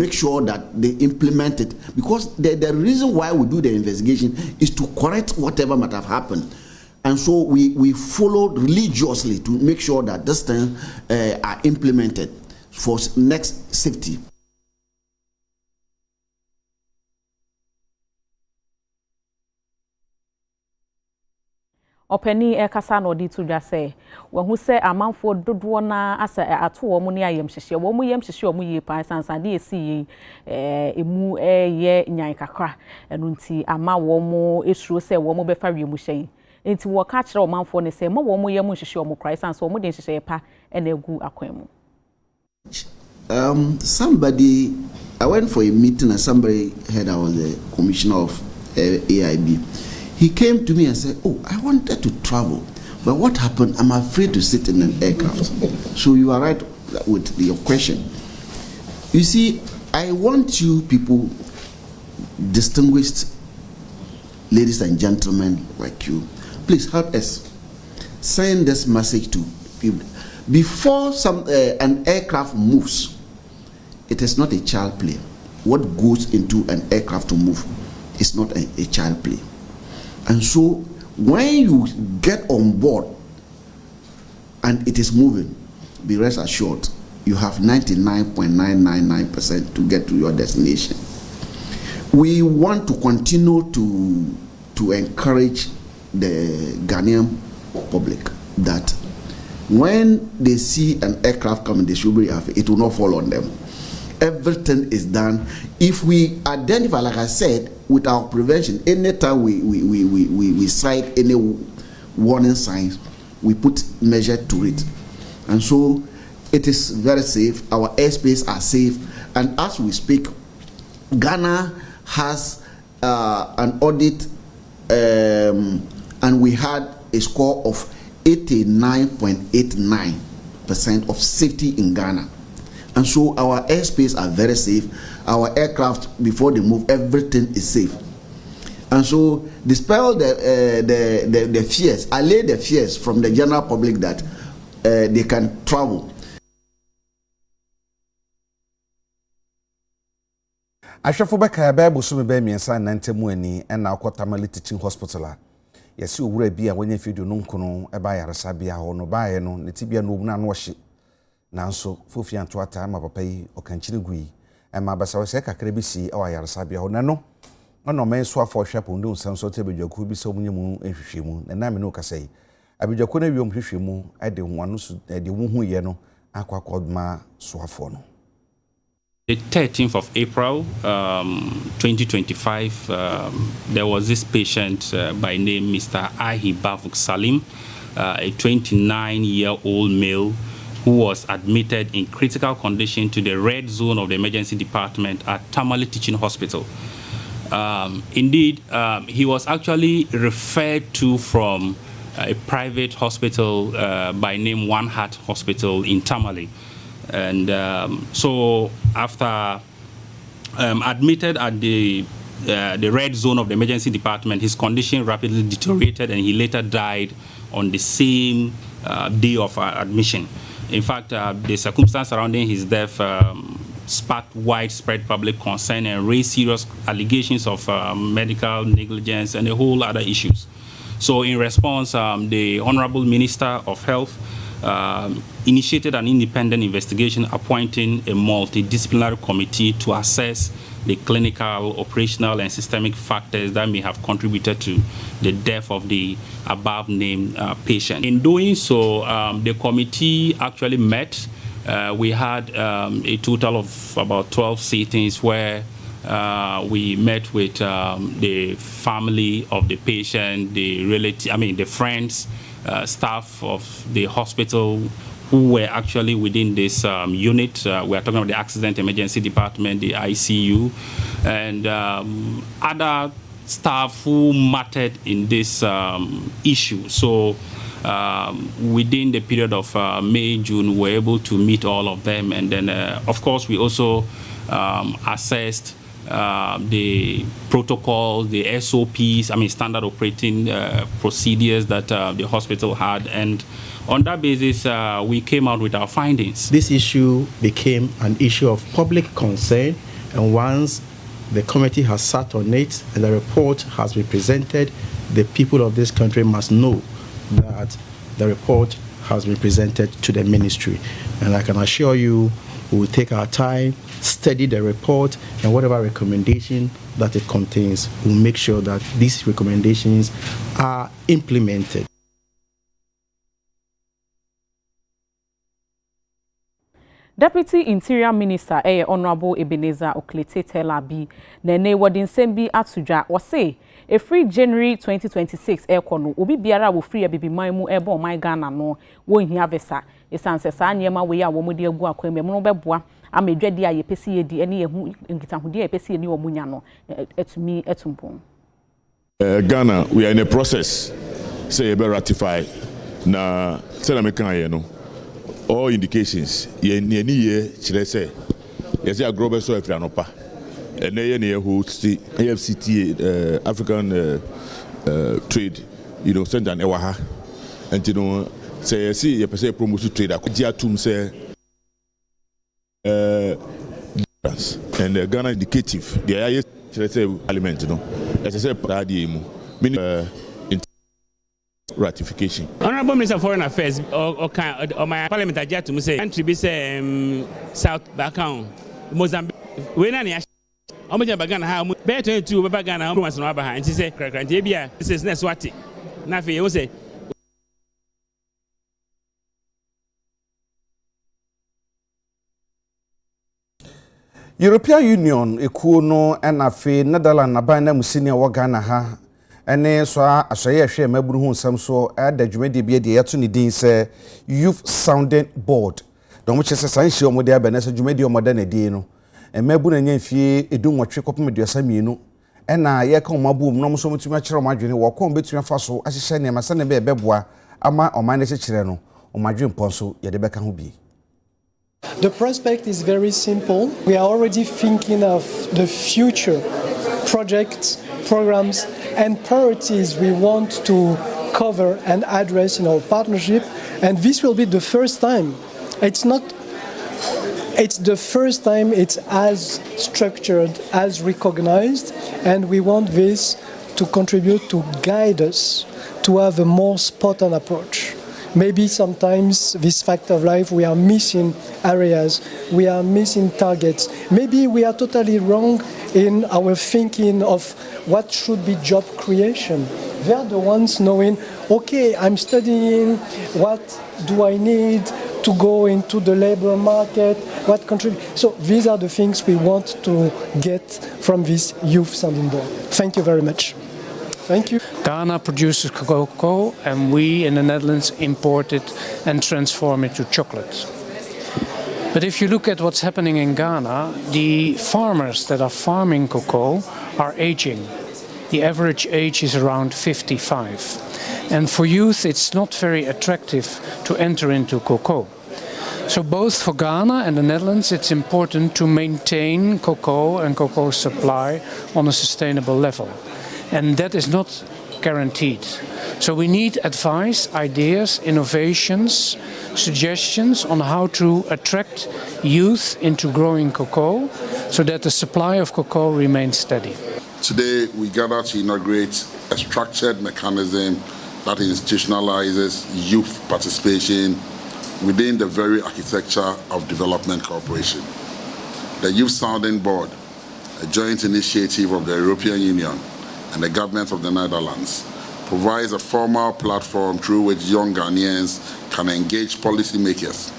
make sure that they implement it, because the reason why we do the investigation is to correct whatever might have happened. And so we followed religiously to make sure that these things are implemented for next safety. Openi kasa no di to just say when who say amanfo dodo na asa ato wo mu ne ayem hyehye wo mu yem hyehye wo mu ye pan sansan de esi emu ye nyan kakra enu nti ama wo mu esuro say wo mu be fa wiemu hyen nti wo ka kire amanfo ne say mo wo mu yem hyehye wo mu krai sansan wo mu de hyehye pa na egu akwan mu. Somebody, I went for a meeting and somebody heard I was the commissioner of AIB. He came to me and said, "Oh, I wanted to travel, but what happened? I'm afraid to sit in an aircraft." So you are right with your question. You see, I want you people, distinguished ladies and gentlemen like you, please help us send this message to people. Before an aircraft moves, it is not a child play. What goes into an aircraft to move is not a child play. And so when you get on board and it is moving, be rest assured you have 99.999% to get to your destination. We want to continue to encourage the Ghanaian public that when they see an aircraft coming, they should be happy. It will not fall on them. Everything is done. If we identify, like I said, with our prevention, anytime we cite any warning signs, we put measure to it. And so it is very safe. Our airspace are safe. And as we speak, Ghana has an audit, and we had a score of 89.89% of safety in Ghana. And so our airspace are very safe. Our aircraft, before they move, everything is safe. And so dispel the fears, allay the fears from the general public that they can travel. Ashafo beka ba busumi be miensa nantemu ani na akotamali teaching hospital. Yesi owura bi a wanya fidio no nkono e ba yaresa bia ho no ba ye no ne tibia no obuna no hye. Nanso fofi anto ata ma papa yi okanchire gui e ma basa we se kakra bi si e wa yaresa bia ho na no ono men so afo hwepo ndo nsam so te bedwaku bi so munyemu ehwehwemu na me no kasai abedwaku na wiom hwehwemu e de hoano so de wo hu ye no akwakodma so afo no. The 13th of April, 2025, there was this patient by name Mr. Ahi Bavuk Salim, a 29-year-old male who was admitted in critical condition to the red zone of the emergency department at Tamale Teaching Hospital. Indeed, he was actually referred to from a private hospital by name One Heart Hospital in Tamale. And so after admitted at the red zone of the emergency department, his condition rapidly deteriorated and he later died on the same day of admission. In fact, the circumstance surrounding his death sparked widespread public concern and raised serious allegations of medical negligence and a whole other issues. So in response, the Honorable Minister of Health initiated an independent investigation appointing a multidisciplinary committee to assess the clinical, operational, and systemic factors that may have contributed to the death of the above-named patient. In doing so, the committee actually met. We had a total of about 12 sittings where we met with the family of the patient, the friends, staff of the hospital who were actually within this unit. We are talking about the accident emergency department, the ICU, and other staff who mattered in this issue. So within the period of May, June, we were able to meet all of them. And then, of course, we also assessed the protocol, the SOPs, standard operating procedures that the hospital had. And on that basis, we came out with our findings. This issue became an issue of public concern And once the committee has sat on it and the report has been presented, the people of this country must know that the report has been presented to the ministry. And I can assure you, we will take our time, study the report, and whatever recommendation that it contains, we'll make sure that these recommendations are implemented. Deputy Interior Minister Honorable Ebenezer Oklete Telabi nene wadi nsɛm bi atudwa wose free January 2026 ekono obi biara wo free abibiman mu ebo man Ghana no wo hia vesa esanse saa nyema we ya wo mode agu akwam mu no beboa amedwade aye pesi yedi ene yehu nkitahudi aye pesi yeni wo munya no etumi etumpon. Ghana, we are in a process say be ratify na say na mekan ye no all indications ye ni ye kire say yes ya grobe so afri anopa and ye na host AFCT African trade center na ha and say yes ye person promote trade akodi atum say and Ghana indicative the aye kire say element as I said parade mu ratification. Honorable Minister of Foreign Affairs or my parliament adjust to say country be say South Bakang Mozambique when any omoja bagana ha be 22 bagana ha once no aba ha nti say krakrantie bia this is next what na fe you say European Union ekuo no na fe Netherlands aban na musinia wo Ghana ha ene so asoye hwe maburu hu nsam so da dwumade bia de yeto ne din se Youth Sounding Board do mo chese sanhye omode aba na se dwumade omoda na din no maburu nya mfie edunwotwe kopem aduasa mienu ena ye ka omabu no mo so mutumi akere omadwene wo ko betumi afa so ahyehye ne masa ne be beboa ama oman ne kyekere no omadwen ponso ye de beka ho bi. The prospect is very simple. We are already thinking of the future projects, programs, and priorities we want to cover and address in our partnership. And this will be the first time. It's the first time it's as structured, as recognized, and we want this to contribute to guide us to have a more spot-on approach. Maybe sometimes this fact of life, we are missing areas, we are missing targets. Maybe we are totally wrong in our thinking of what should be job creation. They are the ones knowing, okay, I'm studying, what do I need to go into the labor market, what contribute. So these are the things we want to get from this Youth Sounding Board. Thank you very much. Thank you. Ghana produces cocoa and we in the Netherlands import it and transform it to chocolate. But if you look at what's happening in Ghana, the farmers that are farming cocoa are aging. The average age is around 55. And for youth, it's not very attractive to enter into cocoa. So both for Ghana and the Netherlands, it's important to maintain cocoa and cocoa supply on a sustainable level. And that is not guaranteed. So we need advice, ideas, innovations, suggestions on how to attract youth into growing cocoa so that the supply of cocoa remains steady. Today we gather to inaugurate a structured mechanism that institutionalizes youth participation within the very architecture of development cooperation. The Youth Sounding Board, a joint initiative of the European Union and the government of the Netherlands, provides a formal platform through which young Ghanaians can engage policymakers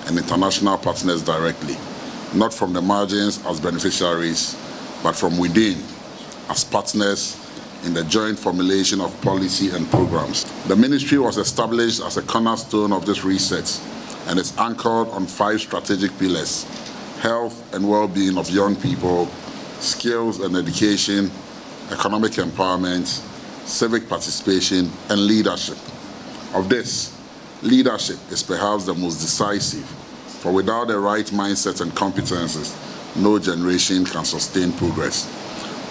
and international partners directly, not from the margins as beneficiaries, but from within as partners in the joint formulation of policy and programs. The ministry was established as a cornerstone of this reset and is anchored on 5 strategic pillars: health and well-being of young people, skills and education, economic empowerment, civic participation, and leadership. Of this, leadership is perhaps the most decisive, for without the right mindset and competences, no generation can sustain progress.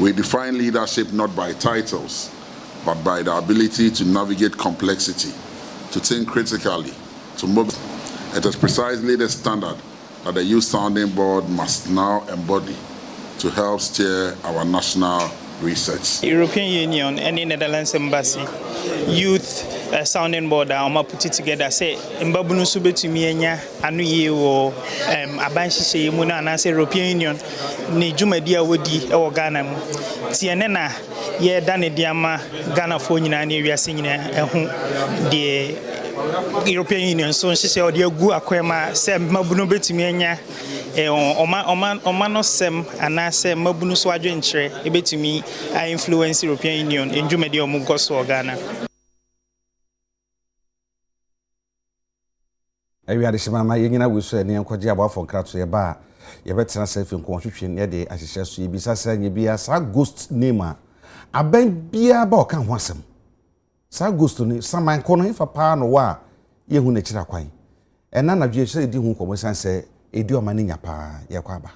We define leadership not by titles, but by the ability to navigate complexity, to think critically, to mobilize. It is precisely the standard that the Youth Sounding Board must now embody to help steer our national research. European Union and the Netherlands Embassy youth sounding board put it together say mbabunu so betumi enya anu ye wo abanhihye mu na anase European Union ni dwumadi a wodi e wo Ghana mu tiene na ye da ne diama Ghana fo nyina na wiase nyina ehu de European Union so nhihye odi agu akwema se mbabunu betumi enya oma no sem anase mbabunu so adwenkyere e betumi influence European Union en dwumadi o mu goso Ghana. Ewi ade shimama yenyina wusu ene enkoje abafo nkrato ye ba ye betena sefe nko hwehwe ne de ahyehye so ye bisa sa nye bia sa ghost name aban bia ba oka ho asem sa ghost ni saman ko no ifa pa no wa ye hu na kira kwan ena na dwe hye di hu ko mo san se edi o ma ne nya pa ye kwa ba